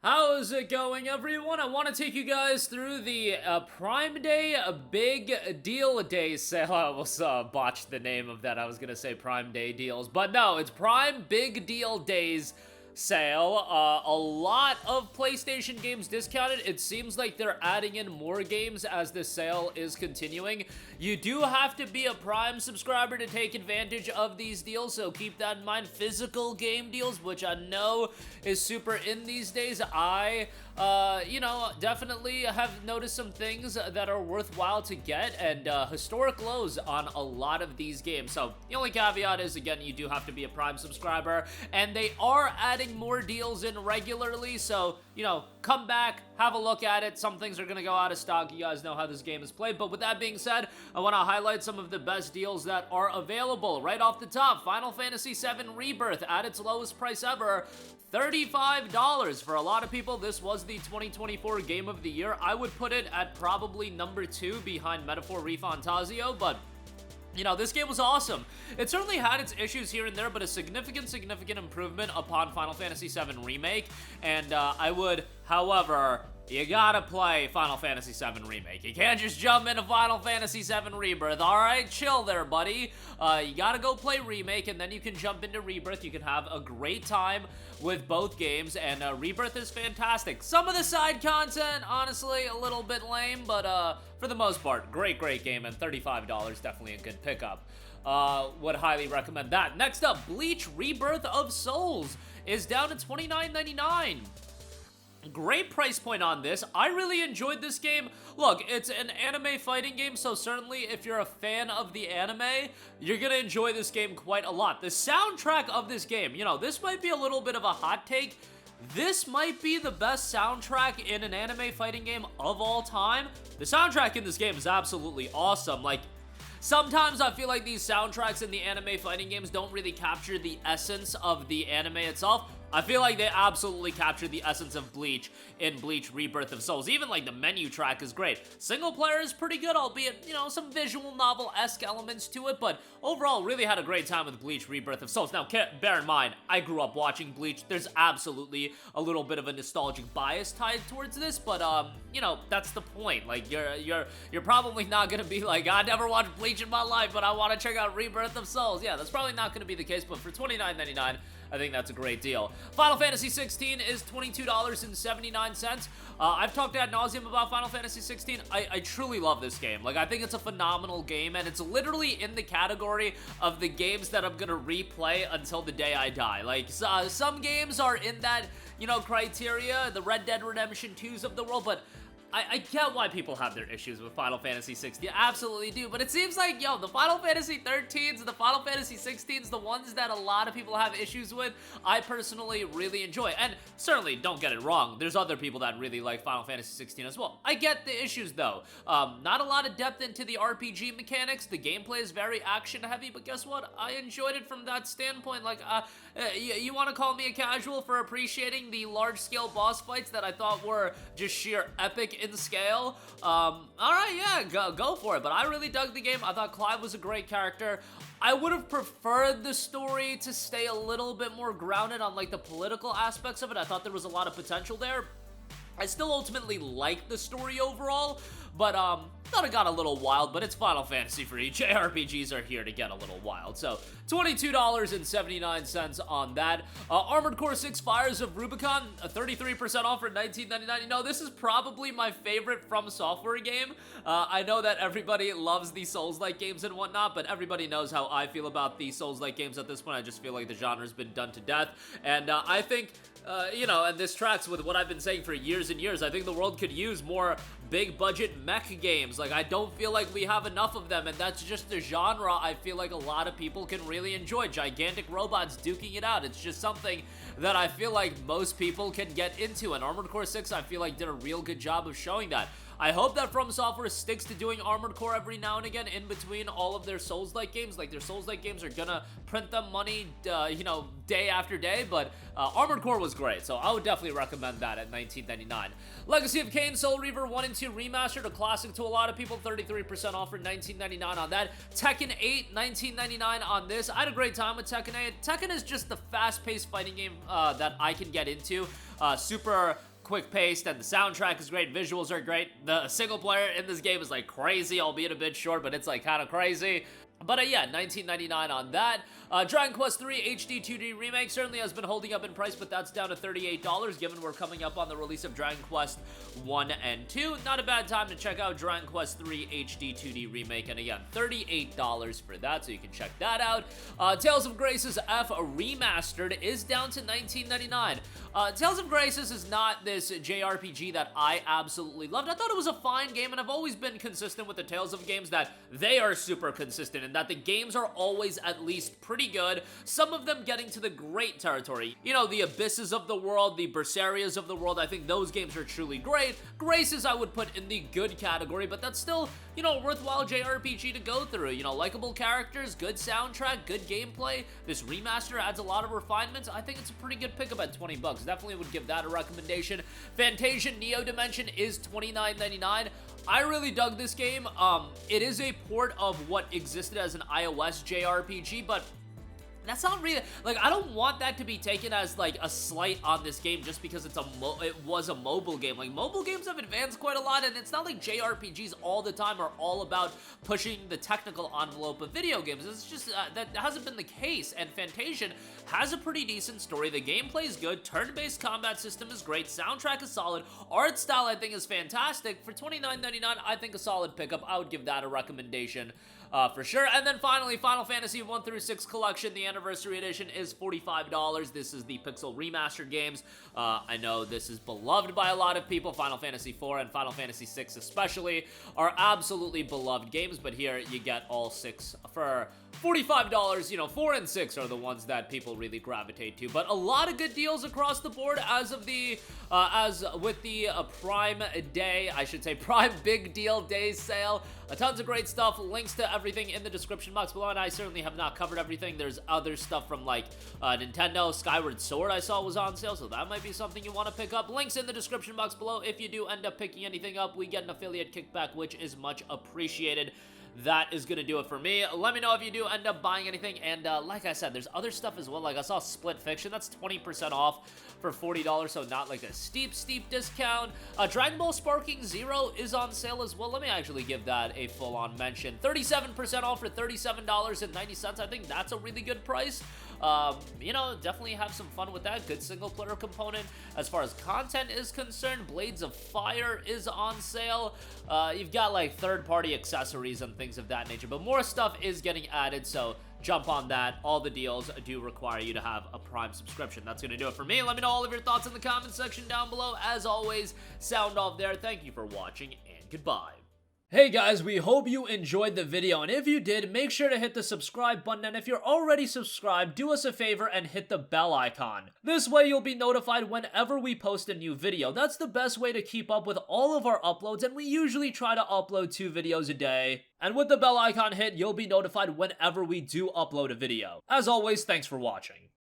How's it going, everyone? I want to take you guys through the Prime Day Big Deal Day sale. I almost botched the name of that. I was going to say Prime Day deals, but no, it's Prime Big Deal Days sale. A lot of PlayStation games discounted. It seems like they're adding in more games as this sale is continuing. You do have to be a Prime subscriber to take advantage of these deals, so keep that in mind. Physical game deals, which I know is super in these days. I definitely have noticed some things that are worthwhile to get, and historic lows on a lot of these games. So the only caveat is, again, you do have to be a Prime subscriber, and they are adding more deals in regularly, so, come back, have a look at it. Some things are going to go out of stock. You guys know how this game is played, but with that being said, I want to highlight some of the best deals that are available. Right off the top, Final Fantasy VII Rebirth at its lowest price ever, $35. For a lot of people, this was the 2024 Game of the Year. I would put it at probably number 2 behind Metaphor ReFantasio, but this game was awesome. It certainly had its issues here and there, but a significant improvement upon Final Fantasy VII Remake. And I would, however, you gotta play Final Fantasy VII Remake. You can't just jump into Final Fantasy VII Rebirth. Alright, chill there, buddy. You gotta go play Remake, and then you can jump into Rebirth. You can have a great time with both games, and Rebirth is fantastic. Some of the side content, honestly, a little bit lame, but for the most part, great game, and $35, definitely a good pickup. Would highly recommend that. Next up, Bleach Rebirth of Souls is down to $29.99. Great price point on this. I really enjoyed this game. Look, it's an anime fighting game, so certainly if you're a fan of the anime, you're gonna enjoy this game quite a lot. The soundtrack of this game, this might be a little bit of a hot take. This might be the best soundtrack in an anime fighting game of all time. The soundtrack in this game is absolutely awesome. Like, sometimes I feel like these soundtracks in the anime fighting games don't really capture the essence of the anime itself. I feel like they absolutely captured the essence of Bleach in Bleach Rebirth of Souls. Even, like, the menu track is great. Single player is pretty good, albeit, some visual novel-esque elements to it, but overall, really had a great time with Bleach Rebirth of Souls. Now, bear in mind, I grew up watching Bleach. There's absolutely a little bit of a nostalgic bias tied towards this, but, that's the point. Like, you're probably not gonna be like, I never watched Bleach in my life, but I want to check out Rebirth of Souls. Yeah, that's probably not gonna be the case, but for $29.99, I think that's a great deal. Final Fantasy 16 is $22.79. I've talked ad nauseum about Final Fantasy 16. I truly love this game. Like, I think it's a phenomenal game, and it's literally in the category of the games that I'm gonna replay until the day I die. Like, some games are in that, criteria, the Red Dead Redemption 2s of the world, but I get why people have their issues with Final Fantasy 16. I absolutely do, but it seems like, the Final Fantasy 13s and the Final Fantasy 16s, the ones that a lot of people have issues with, I personally really enjoy. And certainly, don't get it wrong, there's other people that really like Final Fantasy 16 as well. I get the issues, though. Not a lot of depth into the RPG mechanics. The gameplay is very action-heavy, but guess what? I enjoyed it from that standpoint. Like, you want to call me a casual for appreciating the large-scale boss fights that I thought were just sheer epic in scale? Alright, yeah, go for it. But I really dug the game. I thought Clive was a great character. I would have preferred the story to stay a little bit more grounded on, like, the political aspects of it. I thought there was a lot of potential there. I still ultimately liked the story overall, but thought it got a little wild, but it's Final Fantasy for you. JRPGs are here to get a little wild. So $22.79 on that. Armored Core 6 Fires of Rubicon, 33% off for $19.99. This is probably my favorite From Software game. I know that everybody loves the Souls-like games and whatnot, but everybody knows how I feel about the Souls-like games at this point. I just feel like the genre's been done to death, and I think and this tracks with what I've been saying for years and years. I think the world could use more big budget mech games. Like, I don't feel like we have enough of them, and that's just the genre I feel like a lot of people can really enjoy. Gigantic robots duking it out. It's just something that I feel like most people can get into, and Armored Core 6 I feel like did a real good job of showing that. I hope that From Software sticks to doing Armored Core every now and again in between all of their Souls-like games. Like, their Souls-like games are gonna print them money, day after day, but Armored Core was great, so I would definitely recommend that at $19.99. Legacy of Kain Soul Reaver 1 and 2 Remastered, a classic to a lot of people, 33% off for $19.99 on that. Tekken 8, $19.99 on this. I had a great time with Tekken 8. Tekken is just the fast-paced fighting game that I can get into. Super quick-paced, and the soundtrack is great, visuals are great. The single player in this game is like crazy, albeit a bit short, but it's like kind of crazy. But yeah, $19.99 on that. Dragon Quest III HD 2D Remake certainly has been holding up in price, but that's down to $38, given we're coming up on the release of Dragon Quest 1 and 2. Not a bad time to check out Dragon Quest III HD 2D Remake, and again, $38 for that, so you can check that out. Tales of Graces F Remastered is down to $19.99. Tales of Graces is not this JRPG that I absolutely loved. I thought it was a fine game, and I've always been consistent with the Tales of games that they are super consistent, and that the games are always at least pretty good, some of them getting to the great territory. You know, the Abysses of the world, the Berserias of the world, I think those games are truly great. Graces I would put in the good category, but that's still, you know, a worthwhile JRPG to go through. You know, likable characters, good soundtrack, good gameplay. This remaster adds a lot of refinements. I think it's a pretty good pickup at $20. Definitely would give that a recommendation. FANTASIAN Neo Dimension is $29.99. I really dug this game. It is a port of what existed as an iOS JRPG, but that's not really, like, I don't want that to be taken as, like, a slight on this game just because it was a mobile game. Like, mobile games have advanced quite a lot, and it's not like JRPGs all the time are all about pushing the technical envelope of video games. It's just, that hasn't been the case, and FANTASIAN has a pretty decent story. The gameplay is good, turn-based combat system is great, soundtrack is solid, art style I think is fantastic. For $29.99, I think a solid pickup. I would give that a recommendation. For sure. And then finally, Final Fantasy 1 through 6 Collection, the Anniversary Edition, is $45. This is the Pixel Remastered games. I know this is beloved by a lot of people. Final Fantasy 4 and Final Fantasy 6 especially are absolutely beloved games, but here you get all 6 for $45. You know, 4 and 6 are the ones that people really gravitate to, but a lot of good deals across the board as of the with the Prime Day, I should say Prime Big Deal Day sale. Tons of great stuff, links to everything in the description box below, and I certainly have not covered everything. There's other stuff from, like, Nintendo. Skyward Sword I saw was on sale, so that might be something you want to pick up. Links in the description box below. If you do end up picking anything up, we get an affiliate kickback, which is much appreciated. That is going to do it for me. Let me know if you do end up buying anything, and like I said, there's other stuff as well. Like, I saw Split Fiction, that's 20% off for $40, so not like a steep discount. Dragon Ball Sparking Zero is on sale as well. Let me actually give that a full-on mention. 37% off for $37.90. I think that's a really good price. You know, definitely have some fun with that. Good single-player component. As far as content is concerned, Blades of Fire is on sale. You've got, like, third-party accessories and things of that nature, but more stuff is getting added, so jump on that. All the deals do require you to have a Prime subscription. That's going to do it for me. Let me know all of your thoughts in the comment section down below. As always, sound off there. Thank you for watching, and goodbye. Hey guys, we hope you enjoyed the video, and if you did, make sure to hit the subscribe button, and if you're already subscribed, do us a favor and hit the bell icon. This way you'll be notified whenever we post a new video. That's the best way to keep up with all of our uploads, and we usually try to upload 2 videos a day. And with the bell icon hit, you'll be notified whenever we do upload a video. As always, thanks for watching.